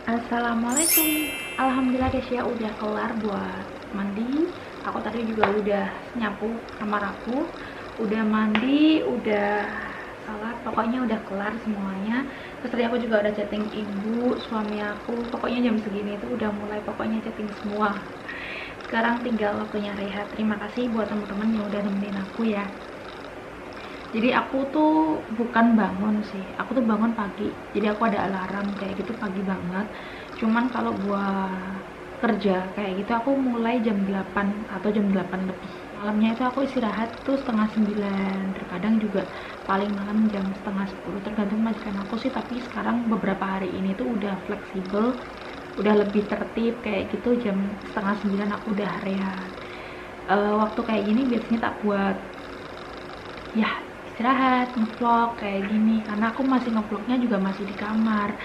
Assalamualaikum. Alhamdulillah guys ya, udah kelar buat mandi. Aku tadi juga udah nyapu kamar aku, udah mandi, udah salat, pokoknya udah kelar semuanya. Terus tadi aku juga udah chatting ibu, suami aku. Pokoknya jam segini itu udah mulai pokoknya chatting semua. Sekarang tinggal waktunya rehat. Terima kasih buat teman-teman yang udah nemenin aku ya. Jadi aku tuh bukan bangun sih, aku tuh bangun pagi. Jadi aku ada alarm kayak gitu pagi banget. Cuman kalau buat kerja kayak gitu aku mulai jam 8 atau jam 8 lebih. Malamnya itu aku istirahat tuh setengah 9. Terkadang juga paling malam jam setengah 10, tergantung majikan aku sih. Tapi sekarang beberapa hari ini tuh udah fleksibel, udah lebih tertib kayak gitu. Jam setengah 9 aku udah rehat. Waktu kayak gini biasanya tak buat ya istirahat, ngevlog kayak gini, karena aku masih ngevlognya juga masih di kamar,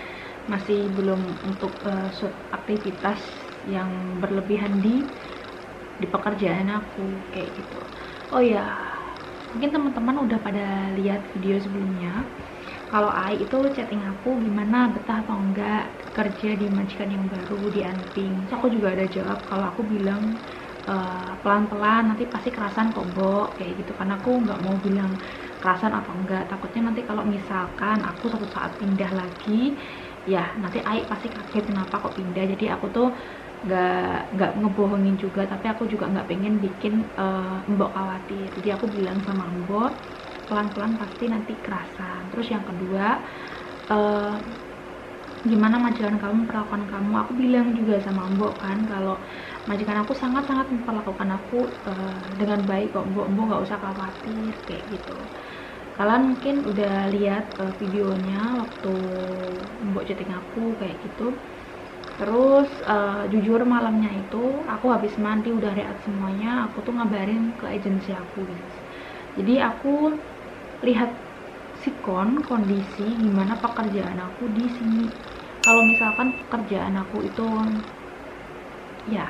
masih belum untuk shoot aktivitas yang berlebihan di pekerjaan aku kayak gitu. Oh ya, mungkin teman-teman udah pada lihat video sebelumnya kalau Ai itu chatting aku gimana, betah atau enggak kerja di majikan yang baru di Anping. Terus aku juga ada jawab kalau aku bilang pelan-pelan, nanti pasti kerasan kok Bo, kayak gitu. Karena aku nggak mau bilang kerasan atau enggak, takutnya nanti kalau misalkan aku suatu saat pindah lagi ya nanti Ai pasti kaget kenapa kok pindah. Jadi aku tuh nggak ngebohongin juga, tapi aku juga nggak pengen bikin Mbok khawatir. Jadi aku bilang sama Mbok pelan-pelan pasti nanti kerasan. Terus yang kedua, gimana majikan kamu memperlakukan kamu. Aku bilang juga sama Mbok kan kalau majikan aku sangat-sangat memperlakukan aku dengan baik kok Mbok. Mbok nggak usah khawatir kayak gitu. Kalian mungkin udah lihat videonya waktu Mbok chatting aku kayak gitu. Terus jujur malamnya itu aku habis mandi udah rehat semuanya, aku tuh ngabarin ke agensi aku guys. Jadi aku lihat sikon kondisi gimana pekerjaan aku di sini. Kalau misalkan pekerjaan aku itu ya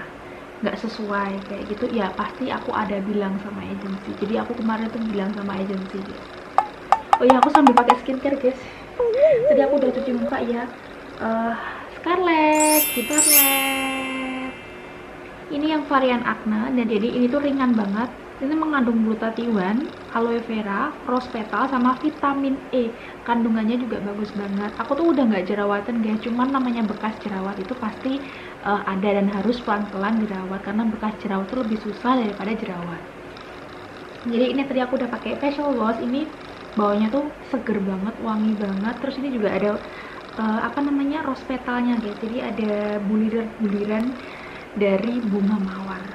nggak sesuai kayak gitu ya pasti aku ada bilang sama agensi. Jadi aku kemarin tuh bilang sama agensi. Oh ya, aku sambil pakai skincare guys. Tadi aku udah cuci muka ya. Scarlett, Gitarlet. Ini yang varian acne dan jadi ini tuh ringan banget. Ini mengandung glutathione, aloe vera, rose petal, sama vitamin E. Kandungannya juga bagus banget. Aku tuh udah nggak jerawatan guys, cuman namanya bekas jerawat itu pasti ada dan harus pelan-pelan dirawat karena bekas jerawat itu lebih susah daripada jerawat. Jadi ini tadi aku udah pakai facial wash. Ini baunya tuh seger banget, wangi banget. Terus ini juga ada apa namanya, rose petalnya guys. Jadi ada buliran-buliran dari bunga mawar.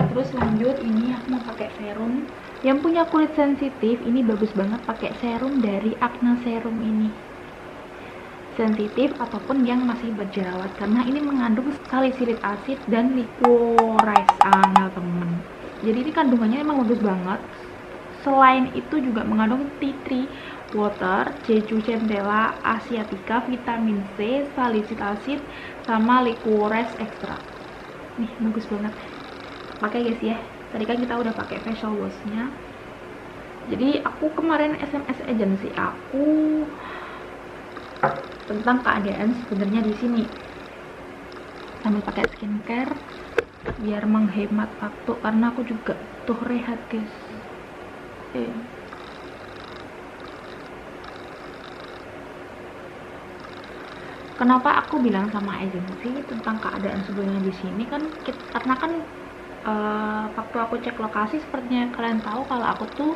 Terus lanjut ini aku mau pakai serum. Yang punya kulit sensitif ini bagus banget pakai serum dari Acne Serum ini. Sensitif ataupun yang masih berjerawat karena ini mengandung salisilik acid dan licorice temen. Jadi ini kandungannya emang bagus banget. Selain itu juga mengandung tea tree water, jeju centella asiatica, vitamin C, salicylic acid, sama licorice extract. Nih bagus banget. Pakai guys ya. Tadi kan kita udah pakai facial washnya. Jadi aku kemarin SMS agensi aku tentang keadaan sebenarnya di sini. Sambil pakai skincare biar menghemat waktu karena aku juga tuh rehat guys. Kenapa aku bilang sama agensi tentang keadaan sebelumnya di sini kan karena kan waktu aku cek lokasi sepertinya kalian tahu kalau aku tuh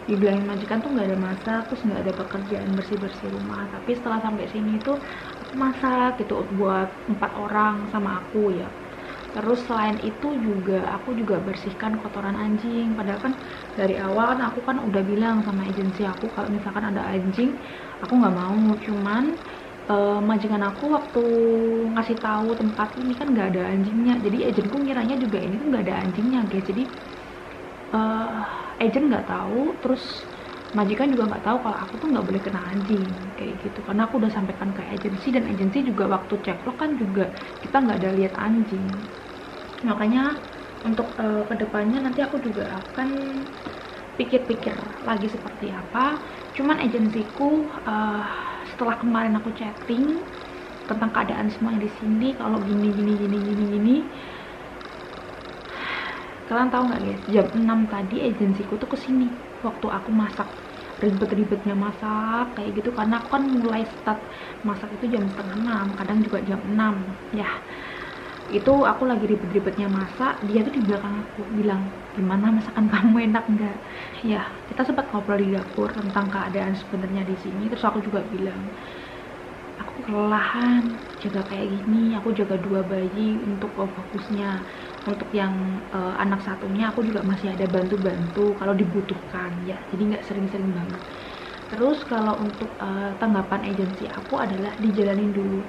dibilangin majikan tuh nggak ada masak, terus nggak ada pekerjaan bersih-bersih rumah. Tapi setelah sampai sini tuh aku masak gitu buat 4 orang sama aku ya. Terus selain itu juga aku juga bersihkan kotoran anjing. Padahal kan dari awal kan aku kan udah bilang sama agensi aku kalau misalkan ada anjing aku nggak mau. Cuman majikan aku waktu ngasih tahu tempat ini kan nggak ada anjingnya. Jadi agenku ngiranya juga ini tuh nggak ada anjingnya guys. Jadi agent nggak tahu, terus majikan juga nggak tahu kalau aku tuh nggak boleh kena anjing kayak gitu. Karena aku udah sampaikan ke agensi dan agensi juga waktu cek vlog kan juga kita nggak ada lihat anjing. Makanya untuk kedepannya nanti aku juga akan pikir-pikir lagi seperti apa. Cuman agensiku setelah kemarin aku chatting tentang keadaan semuanya di sini, kalau gini gini. Kalian tahu nggak guys, jam 6 tadi agensiku tuh kesini waktu aku masak, ribet-ribetnya masak kayak gitu, karena aku kan mulai start masak itu jam setengah 6, kadang juga jam 6 ya. Itu aku lagi ribet-ribetnya masak, dia tuh di belakang aku bilang, gimana masakan kamu, enak nggak? Ya, kita sempat ngobrol di dapur tentang keadaan sebenarnya di sini. Terus aku juga bilang, aku kelelahan jaga kayak gini, aku jaga 2 bayi untuk fokusnya. Untuk yang anak satunya aku juga masih ada bantu-bantu kalau dibutuhkan ya, jadi nggak sering-sering banget. Terus kalau untuk tanggapan agensi aku adalah dijalanin dulu,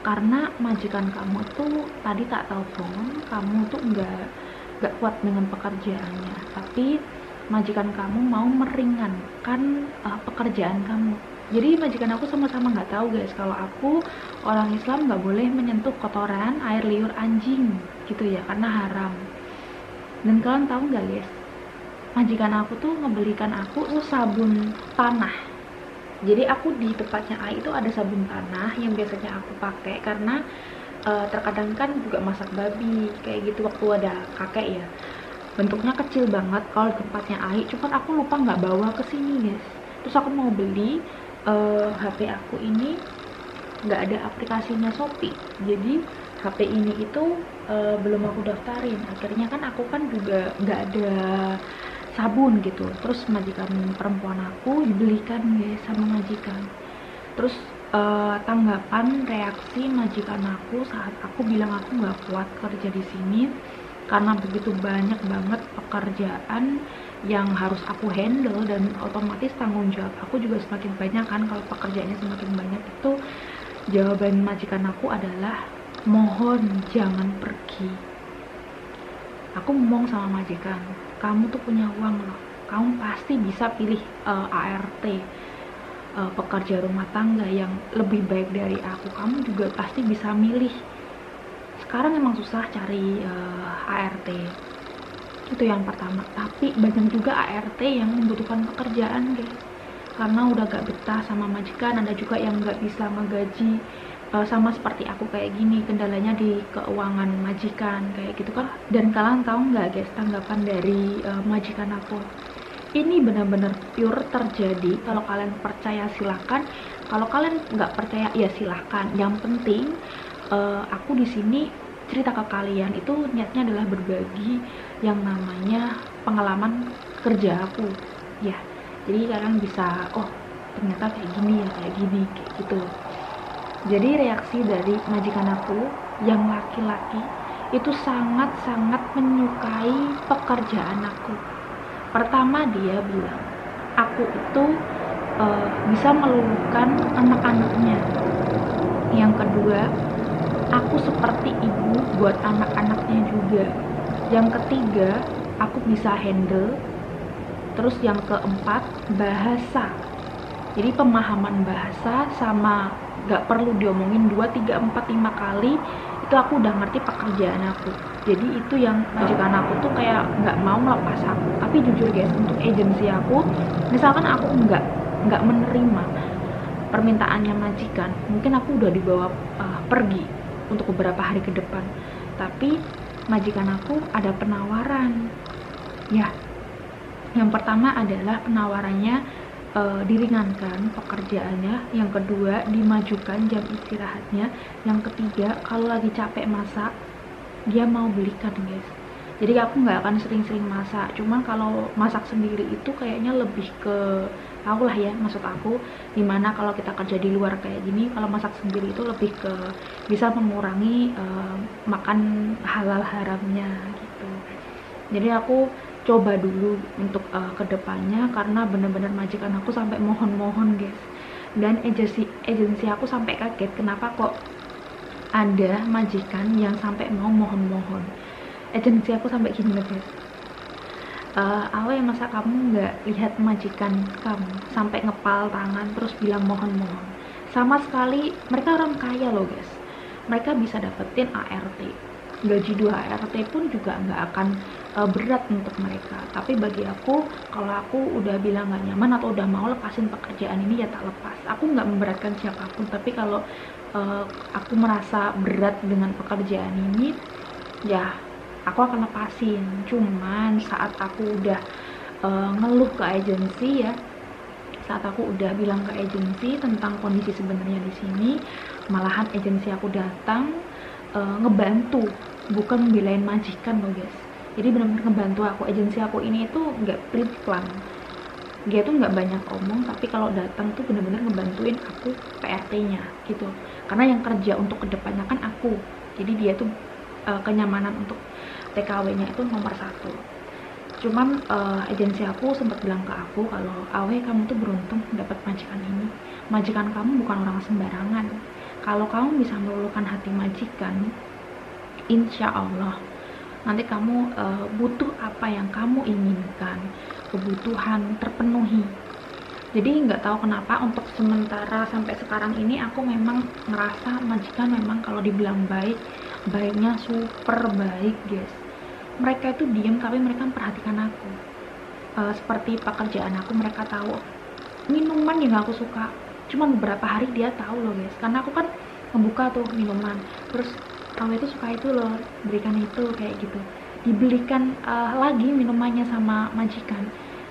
karena majikan kamu tuh tadi tak telepon, kamu tuh nggak kuat dengan pekerjaannya, tapi majikan kamu mau meringankan pekerjaan kamu. Jadi majikan aku sama-sama nggak tahu guys kalau aku orang Islam nggak boleh menyentuh kotoran air liur anjing gitu ya, karena haram. Dan kalian tahu nggak guys, majikan aku tuh ngebelikan aku tuh sabun tanah. Jadi aku di tempatnya A itu ada sabun tanah yang biasanya aku pakai karena terkadang kan juga masak babi kayak gitu waktu ada kakek ya. Bentuknya kecil banget kalau di tempatnya Ai, cuman aku lupa nggak bawa ke sini guys. Terus aku mau beli, HP aku ini nggak ada aplikasinya Shopee, jadi HP ini itu belum aku daftarin. Akhirnya kan aku kan juga nggak ada sabun gitu. Terus majikan perempuan aku dibelikan guys sama majikan. Terus tanggapan reaksi majikan aku saat aku bilang aku nggak kuat kerja di sini karena begitu banyak banget pekerjaan yang harus aku handle, dan otomatis tanggung jawab aku juga semakin banyak kan kalau pekerjaannya semakin banyak. Itu jawaban majikan aku adalah, mohon jangan pergi. Aku ngomong sama majikan, kamu tuh punya uang loh, kamu pasti bisa pilih ART, pekerja rumah tangga yang lebih baik dari aku, kamu juga pasti bisa milih. Sekarang emang susah cari ART, itu yang pertama. Tapi banyak juga ART yang membutuhkan pekerjaan guys, karena udah gak betah sama majikan. Ada juga yang gak bisa ngegaji, sama seperti aku kayak gini, kendalanya di keuangan majikan kayak gitu kan. Dan kalian tahu nggak guys tanggapan dari majikan aku? Ini benar-benar pure terjadi. Kalau kalian percaya silakan, kalau kalian nggak percaya ya silakan. Yang penting aku di sini cerita ke kalian itu niatnya adalah berbagi yang namanya pengalaman kerja aku ya. Jadi kalian bisa, oh ternyata kayak gini ya, kayak gini, kayak gitu. Jadi reaksi dari majikan aku yang laki-laki itu sangat-sangat menyukai pekerjaan aku. Pertama dia bilang, aku itu bisa meluluhkan anak-anaknya. Yang kedua, aku seperti ibu buat anak-anaknya juga. Yang ketiga, aku bisa handle. Terus yang keempat, bahasa. Jadi pemahaman bahasa sama gak perlu diomongin 2, 3, 4, 5 kali itu aku udah ngerti pekerjaan aku. Jadi itu yang majikan aku tuh kayak gak mau melepas aku. Tapi jujur guys, untuk agensi aku, misalkan aku nggak menerima permintaannya majikan, mungkin aku udah dibawa pergi untuk beberapa hari ke depan. Tapi majikan aku ada penawaran ya. Yang pertama adalah penawarannya diringankan pekerjaannya, yang kedua dimajukan jam istirahatnya, yang ketiga kalau lagi capek masak dia mau belikan guys. Jadi aku nggak akan sering-sering masak, cuman kalau masak sendiri itu kayaknya lebih ke, tahu lah ya maksud aku, dimana kalau kita kerja di luar kayak gini, kalau masak sendiri itu lebih ke bisa mengurangi makan halal haramnya gitu. Jadi aku coba dulu untuk kedepannya, karena bener-bener majikan aku sampai mohon-mohon guys. Dan agensi aku sampai kaget kenapa kok ada majikan yang sampai mau mohon-mohon. Agensi aku sampai gini loh guys, Awe masa kamu nggak lihat majikan kamu sampai ngepal tangan terus bilang mohon-mohon. Sama sekali mereka orang kaya loh guys, mereka bisa dapetin ART, gaji 2 RT pun juga nggak akan berat untuk mereka. Tapi bagi aku, kalau aku udah bilang nggak nyaman atau udah mau lepasin pekerjaan ini, ya tak lepas. Aku nggak memberatkan siapapun, tapi kalau aku merasa berat dengan pekerjaan ini, ya aku akan lepasin. Cuman saat aku udah ngeluh ke agensi ya, saat aku udah bilang ke agensi tentang kondisi sebenarnya di sini, malahan agensi aku datang ngebantu, bukan ngebelain majikan loh guys. Jadi benar-benar ngebantu aku. Agensi aku ini itu nggak plan, dia tuh nggak banyak omong, tapi kalau datang tuh benar-benar ngebantuin aku PRT-nya gitu. Karena yang kerja untuk kedepannya kan aku, jadi dia tuh kenyamanan untuk TKW-nya itu nomor 1. Cuman agensi aku sempat bilang ke aku kalau, Awe, kamu tuh beruntung dapat majikan ini. Majikan kamu bukan orang sembarangan. Kalau kamu bisa meluluhkan hati majikan, insya Allah nanti kamu butuh apa yang kamu inginkan, kebutuhan terpenuhi. Jadi nggak tahu kenapa untuk sementara sampai sekarang ini aku memang ngerasa majikan memang kalau dibilang baik, baiknya super baik guys. Mereka itu diem tapi mereka memperhatikan aku. Seperti pekerjaan aku, mereka tahu minuman yang aku suka, cuman beberapa hari dia tahu loh guys, karena aku kan ngebuka tuh minuman, terus kamu itu suka itu loh, berikan itu, kayak gitu. Dibelikan lagi minumannya sama majikan.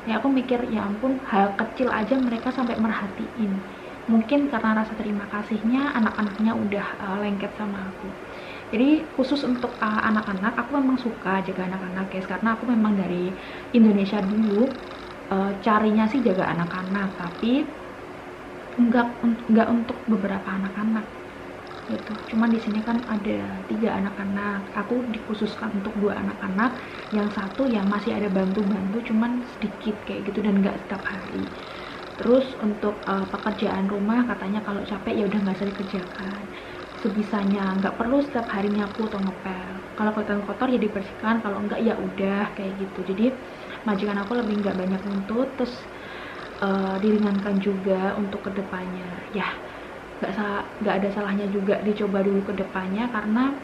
Ya aku mikir, ya ampun, hal kecil aja mereka sampai merhatiin. Mungkin karena rasa terima kasihnya, anak-anaknya udah lengket sama aku. Jadi khusus untuk anak-anak, aku memang suka jaga anak-anak guys, karena aku memang dari Indonesia dulu carinya sih jaga anak-anak, tapi enggak untuk beberapa anak-anak gitu. Cuman di sini kan ada 3 anak-anak, aku dikhususkan untuk 2 anak-anak, yang satu ya masih ada bantu-bantu cuman sedikit kayak gitu dan nggak setiap hari. Terus untuk pekerjaan rumah katanya kalau capek ya udah nggak usah dikerjakan, sebisanya, nggak perlu setiap hari nyapu atau ngepel. Kalau kelihatan kotor ya dibersihkan, kalau enggak ya udah kayak gitu. Jadi majikan aku lebih nggak banyak nuntut, terus diringankan juga untuk kedepannya. Ya nggak ada salahnya juga dicoba dulu ke depannya, karena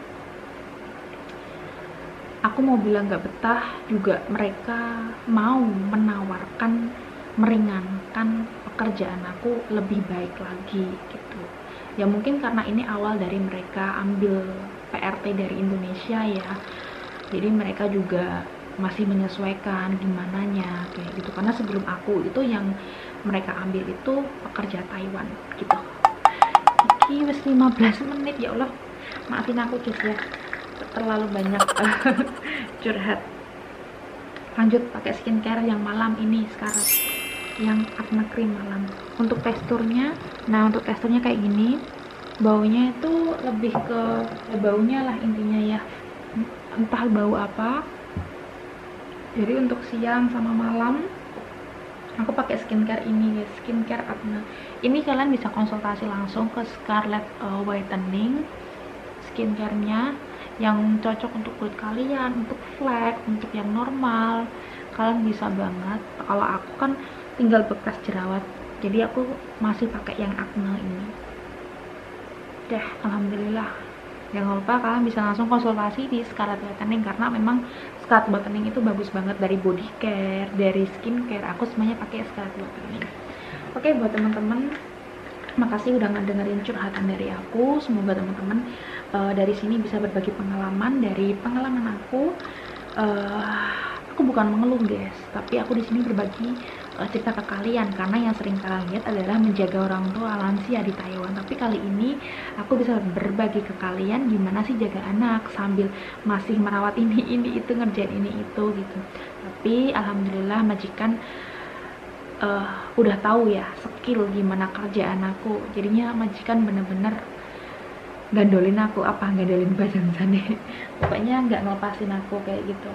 aku mau bilang nggak betah juga mereka mau menawarkan meringankan pekerjaan aku lebih baik lagi gitu. Ya mungkin karena ini awal dari mereka ambil PRT dari Indonesia ya, jadi mereka juga masih menyesuaikan gimananya kayak gitu. Karena sebelum aku itu yang mereka ambil itu pekerja Taiwan gitu. Iki wis 15 menit, ya Allah, maafin aku guys ya, terlalu banyak curhat. Lanjut pakai skincare yang malam ini sekarang, yang acne cream malam. Untuk teksturnya, nah untuk teksturnya kayak gini, baunya itu lebih ke baunya lah intinya ya, entah bau apa. Jadi untuk siang sama malam aku pakai skincare ini guys, skincare acne. Ini kalian bisa konsultasi langsung ke Scarlett Whitening skincare-nya, yang cocok untuk kulit kalian, untuk flek, untuk yang normal, kalian bisa banget. Kalau aku kan tinggal bekas jerawat, jadi aku masih pakai yang acne ini. Dah, alhamdulillah. Jangan lupa kalian bisa langsung konsultasi di Scarlett Whitening, karena memang Scarlett Whitening itu bagus banget, dari body care, dari skincare, aku semuanya pakai Scarlett Whitening. Oke, buat teman-teman, makasih udah ngedengerin curhatan dari aku. Semoga teman-teman dari sini bisa berbagi pengalaman. Dari pengalaman aku bukan mengeluh guys, tapi aku di sini berbagi cerita ke kalian, karena yang sering kalian lihat adalah menjaga orang tua lansia di Taiwan. Tapi kali ini aku bisa berbagi ke kalian gimana sih jaga anak sambil masih merawat ini itu, ngerjain ini itu gitu. Tapi alhamdulillah majikan udah tahu ya skill gimana kerjaan aku, jadinya majikan bener-bener gandolin aku, gandolin badan sana pokoknya nggak ngelepasin aku kayak gitu.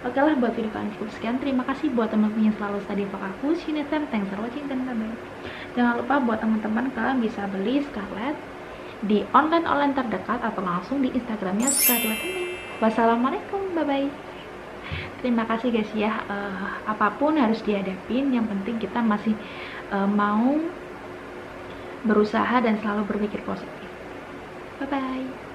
Oke lah, buat video kali ini cukup sekian. Terima kasih buat teman-teman yang selalu study vlog aku. See you next time, thanks for watching dan bye-bye. Jangan lupa buat teman-teman, kalian bisa beli Scarlett di online terdekat atau langsung di Instagramnya Scarlett Whitening. Wassalamualaikum, bye-bye. Terima kasih guys ya. Apapun harus dihadapin, yang penting kita masih mau berusaha dan selalu berpikir positif. Bye bye.